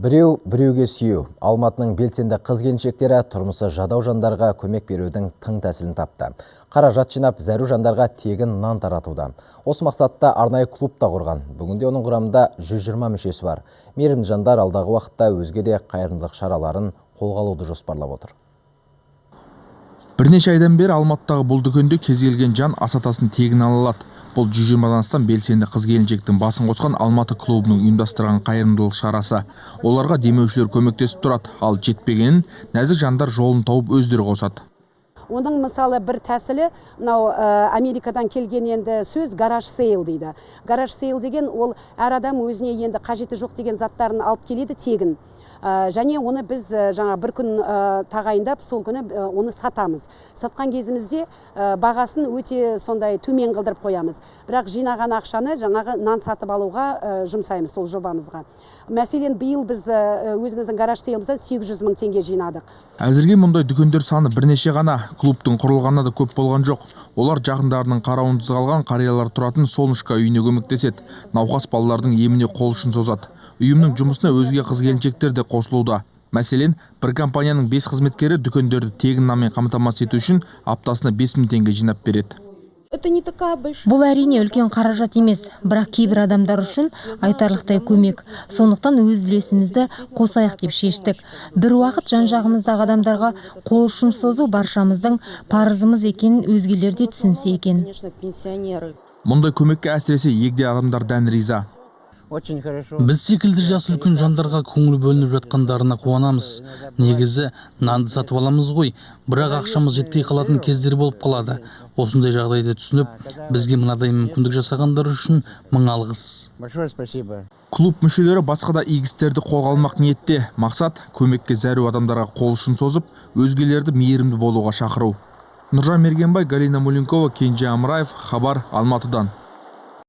Біреу біреуге сүйеу. Алматының белсенді қыз-келіншектері тұрмысы жадау жандарға көмек берудің тың тәсілін тапты. Қаражат жинап, зәру жандарға тегін нан таратуда. Осы мақсатта арнайы клуб та құрған. Бүгінде оның құрамында 120 мүшесі бар. Мейірімді жандар алдағы уақытта өзге де қайырымдылық шараларын қолға алуды жоспарлап отыр. Бірнеше айдан бері Алматыдағы бұл дүкенде кез келген жан асатасын тегін ала алады. Бұл 120-дан астам белсенді қыз-келіншектің басын қосқан Алматы клубының ұйымдастырған қайырымдылық шарасы. Оларға демеушілер көмектесіп тұрады, ал жетпегенін нәзік жандар жолын тауып өздері қосады. Оның мысалы бір тәсілі, мынау Америкадан келген енді сөз гараж сейл дейді. Гараж сейл деген ол әр адам өзіне енді қажеті жоқ деген заттарын алып келеді тегін. Және оны біз жаңа бір күн тағайындап, сол күні оны сатамыз. Сатқан кезімізде бағасын өте сондай төмен қылдырып қоямыз. Бірақ жинаған ақшаны жаңағы нан сатып алуға жұмсаймыз сол жобамызға. Мәселен, биыл біз өзіміздің гараж сейлімізден 800 мың теңге жинадық. Әзірге мұндай дүкендер саны бірнеше ғана, клубтың құрылғанына да көп болған жоқ. Олар жақындарының қарауынсыз қалған қариялар тұратын солнышко үйіне көмектеседі. Науқас балалардың еміне қол ұшын созады. Үйімнің жұмысына өзге қыз-келіншектер де қосылуда. Мәселен, бір компанияның 5 қызметкері дүкендерді тегін нанмен қамтамасыз ету үшін аптасына 5000 теңге жинап береді. Бұл әрине үлкен қаражат емес, бірақ кейбір адамдар үшін айтарлықтай көмек. Сондықтан өз үлесімізді қосайық деп шештік. Бір уақыт жан-жағымыздағы адамдарға қол ұшын созу баршамыздың парызымыз екенін өзгелер де түсінсе екен. Мұндай көмекке әсіресе егде адамдар дән риза. Біз секілді жас үлкен жандарға көңіл бөлініп жатқандарына қуанамыз. Негізі нанды сатып аламыз ғой, бірақ ақшамыз жетпей қалатын кездер болып қалады. Осындай жағдайды түсініп, бізге мынадай мүмкіндік жасағандар үшін мың алғыс. Клуб мүшелері басқа да игі істерді қолға алмақ ниетте. Мақсат көмекке зәру адамдарға қол ұшын созып, өзгелерді мейірімді болуға шақыру. Нұржан Мергенбай, Галина Муленкова, Кенже Амраев, Хабар, Алматыдан.